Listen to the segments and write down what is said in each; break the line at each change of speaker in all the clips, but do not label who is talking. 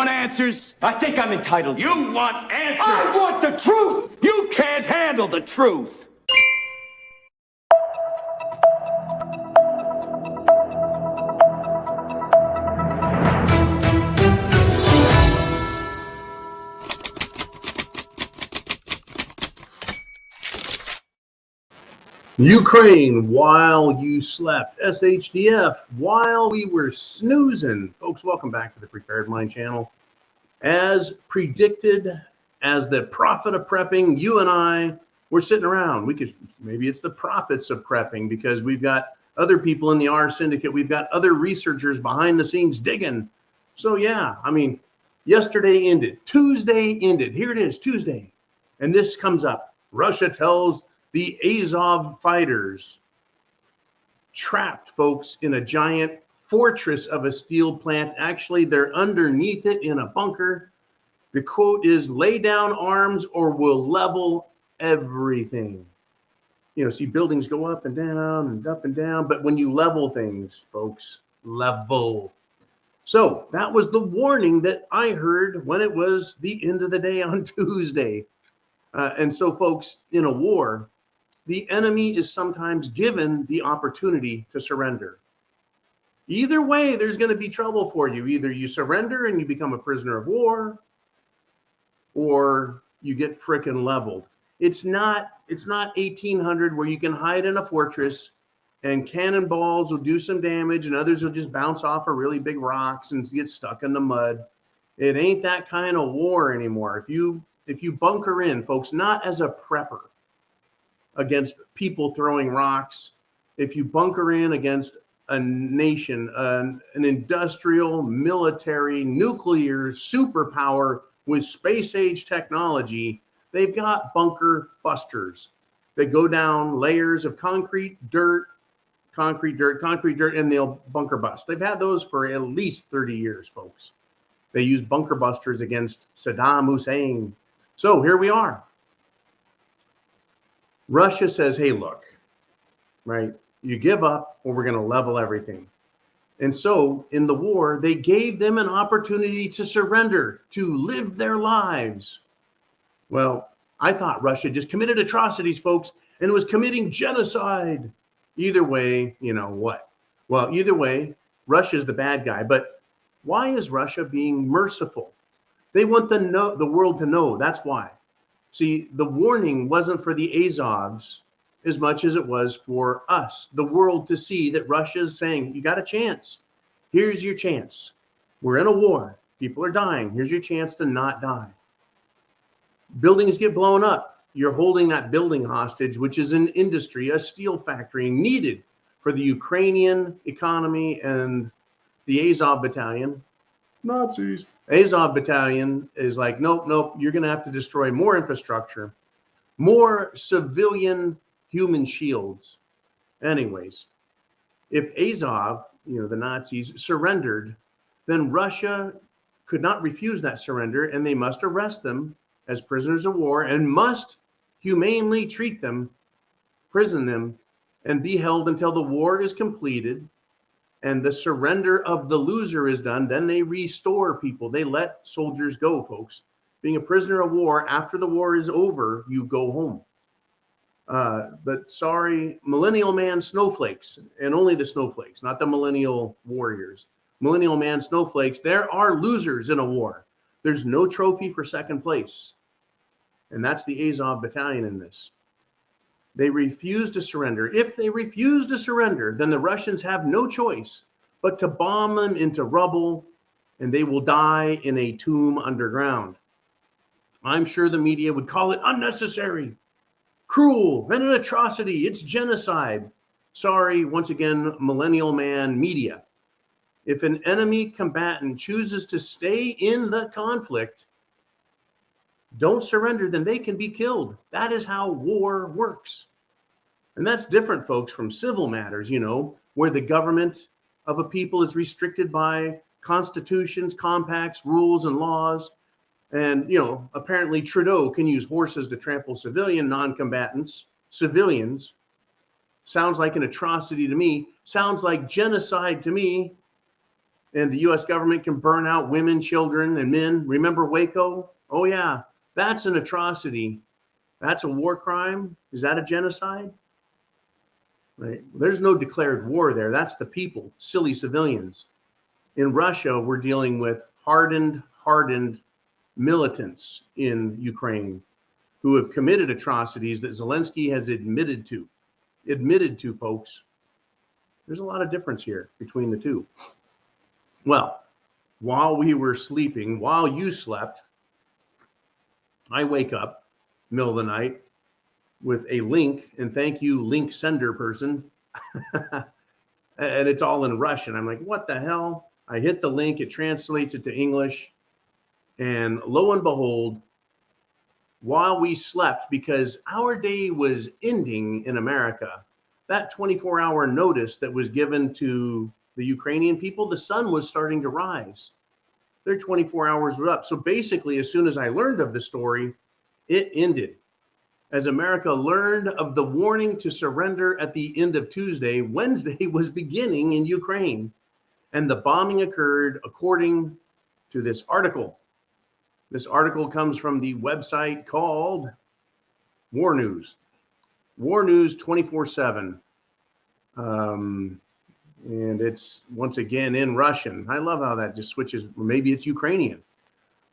want answers?
I think I'm entitled to.
You want answers?
I want the truth!
You can't handle the truth.
Ukraine while you slept. SHTF while we were snoozing. Folks, welcome back to the Prepared Mind channel. As predicted, as the prophet of prepping, you and I were sitting around. Maybe it's the prophets of prepping because we've got other people in the R syndicate. We've got other researchers behind the scenes digging. So yeah, I mean, yesterday ended. Tuesday ended. Here it is, Tuesday. And this comes up. Russia tells the Azov fighters trapped, folks, in a giant fortress of a steel plant. Actually, they're underneath it in a bunker. The quote is, lay down arms or we'll level everything. You know, see buildings go up and down and up and down. But when you level things, folks, level. So that was the warning that I heard when it was the end of the day on Tuesday. And so, folks, in a war, the enemy is sometimes given the opportunity to surrender. Either way, there's going to be trouble for you. Either you surrender and you become a prisoner of war, or you get frickin' leveled. It's not 1800 where you can hide in a fortress and cannonballs will do some damage and others will just bounce off of really big rocks and get stuck in the mud. It ain't that kind of war anymore. If you bunker in, folks, not as a prepper against people throwing rocks, if you bunker in against a nation, an industrial, military, nuclear superpower with space age technology, they've got bunker busters. They go down layers of concrete, dirt, and they'll bunker bust. They've had those for at least 30 years, folks. They use bunker busters against Saddam Hussein. So here we are. Russia says, hey, look, right? You give up or we're going to level everything. And so in the war, they gave them an opportunity to surrender, to live their lives. Well, I thought Russia just committed atrocities, folks, and was committing genocide. Either way, you know what? Well, either way, Russia's the bad guy. But why is Russia being merciful? They want the world to know. That's why. See, the warning wasn't for the Azovs as much as it was for us, the world, to see that Russia's saying, you got a chance. Here's your chance. We're in a war. People are dying. Here's your chance to not die. Buildings get blown up. You're holding that building hostage, which is an industry, a steel factory needed for the Ukrainian economy, and the Azov battalion, Nazis. Azov battalion is like, nope, you're going to have to destroy more infrastructure, more civilian human shields. Anyways, if Azov, the Nazis, surrendered, then Russia could not refuse that surrender, and they must arrest them as prisoners of war and must humanely treat them, prison them, and be held until the war is completed and the surrender of the loser is done. Then they restore people. They let soldiers go, folks. Being a prisoner of war, after the war is over, you go home. But sorry, millennial man snowflakes, and only the snowflakes, not the millennial warriors. Millennial man snowflakes, there are losers in a war. There's no trophy for second place. And that's the Azov battalion in this. They refuse to surrender. If they refuse to surrender, then the Russians have no choice but to bomb them into rubble, and they will die in a tomb underground. I'm sure the media would call it unnecessary, cruel, and an atrocity. It's genocide. Sorry, once again, millennial man media. If an enemy combatant chooses to stay in the conflict, don't surrender, then they can be killed. That is how war works. And that's different, folks, from civil matters, where the government of a people is restricted by constitutions, compacts, rules, and laws. And, apparently Trudeau can use horses to trample civilian non-combatants, civilians. Sounds like an atrocity to me. Sounds like genocide to me. and the U.S. government can burn out women, children, and men. Remember Waco? Oh, yeah, that's an atrocity. That's a war crime. Is that a genocide? Right? There's no declared war there. That's the people, silly civilians. In Russia, we're dealing with hardened militants in Ukraine who have committed atrocities that Zelensky has admitted to, folks. There's a lot of difference here between the two. Well, while we were sleeping, while you slept, I wake up middle of the night with a link, and thank you, link sender person. And it's all in Russian. I'm like, what the hell? I hit the link, it translates it to English. And lo and behold, while we slept, because our day was ending in America, that 24-hour notice that was given to the Ukrainian people, the sun was starting to rise. Their 24 hours were up. So basically, as soon as I learned of the story, it ended. As America learned of the warning to surrender at the end of Tuesday, Wednesday was beginning in Ukraine. And the bombing occurred according to this article. This article comes from the website called War News. War News 24/7. And it's once again in Russian. I love how that just switches. Maybe it's Ukrainian.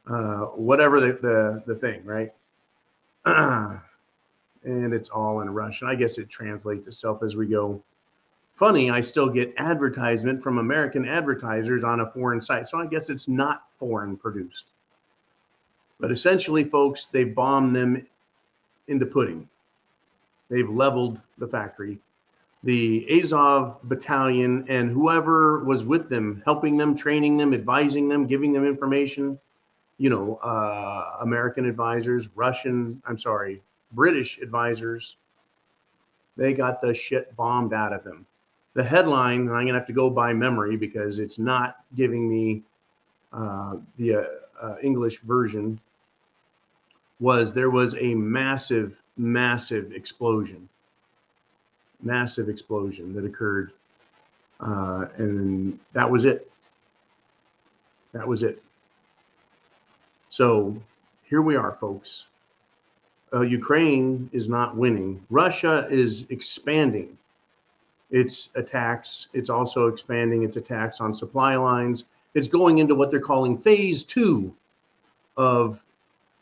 Whatever the thing, right? And it's all in Russian. I guess it translates itself as we go. Funny, I still get advertisement from American advertisers on a foreign site. So I guess it's not foreign produced. But essentially, folks, they've bombed them into pudding. They've leveled the factory. The Azov battalion and whoever was with them, helping them, training them, advising them, giving them information, American advisors, British advisors, they got the shit bombed out of them. The headline, I'm going to have to go by memory because it's not giving me the English version, was there was a massive explosion. Massive explosion that occurred. And that was it. That was it. So here we are, folks. Ukraine is not winning. Russia is expanding its attacks. It's also expanding its attacks on supply lines. It's going into what they're calling phase 2 of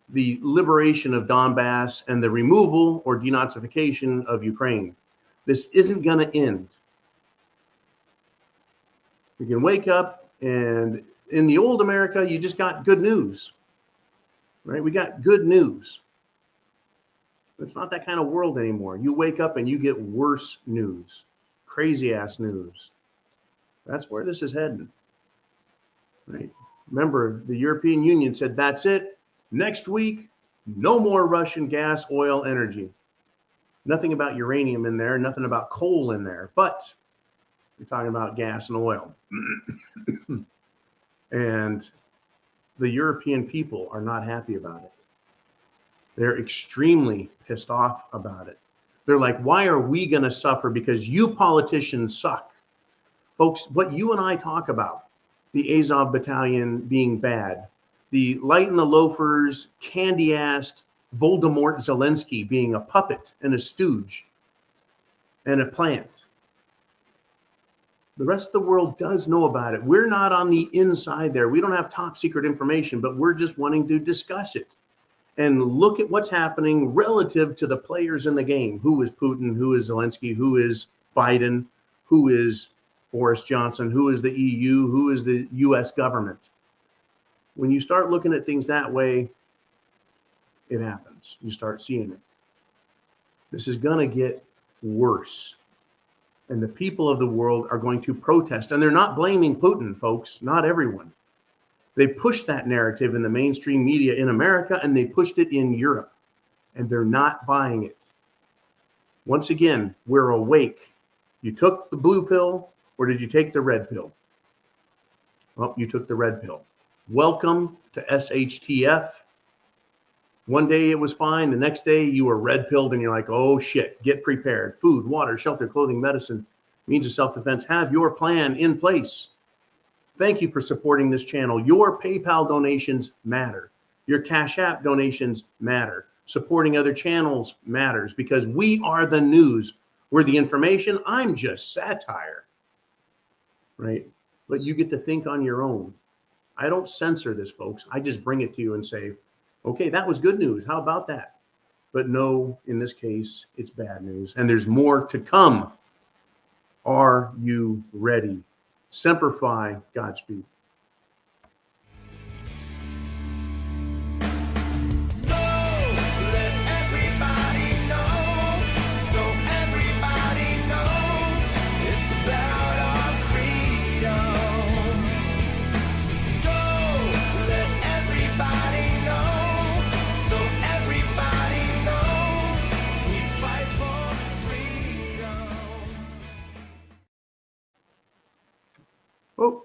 the liberation of Donbass and the removal or denazification of Ukraine. This isn't going to end. We can wake up, and in the old America, you just got good news, right? We got good news. It's not that kind of world anymore. You wake up and you get worse news, crazy ass news. That's where this is heading, right? Remember, the European Union said, that's it. Next week, no more Russian gas, oil, energy. Nothing about uranium in there, nothing about coal in there, but we're talking about gas and oil. And the European people are not happy about it. They're extremely pissed off about it. They're like, why are we going to suffer because you politicians suck? Folks, what you and I talk about, the Azov battalion being bad, the light and the loafers, candy-assed Voldemort Zelensky being a puppet and a stooge and a plant. The rest of the world does know about it. We're not on the inside there. We don't have top secret information, but we're just wanting to discuss it and look at what's happening relative to the players in the game. Who is Putin? Who is Zelensky? Who is Biden? Who is Boris Johnson? Who is the EU? Who is the US government? When you start looking at things that way, it happens. You start seeing it. This is going to get worse. And the people of the world are going to protest. And they're not blaming Putin, folks. Not everyone. They pushed that narrative in the mainstream media in America, and they pushed it in Europe. And they're not buying it. Once again, we're awake. You took the blue pill, or did you take the red pill? Well, you took the red pill. Welcome to SHTF. One day it was fine. The next day you were red pilled and you're like, oh shit, get prepared. Food, water, shelter, clothing, medicine, means of self-defense. Have your plan in place. Thank you for supporting this channel. Your PayPal donations matter. Your Cash App donations matter. Supporting other channels matters because we are the news. We're the information. I'm just satire, right? But you get to think on your own. I don't censor this, folks. I just bring it to you and say, okay, that was good news. How about that? But no, in this case, it's bad news. And there's more to come. Are you ready? Semper Fi, Godspeed. Oh.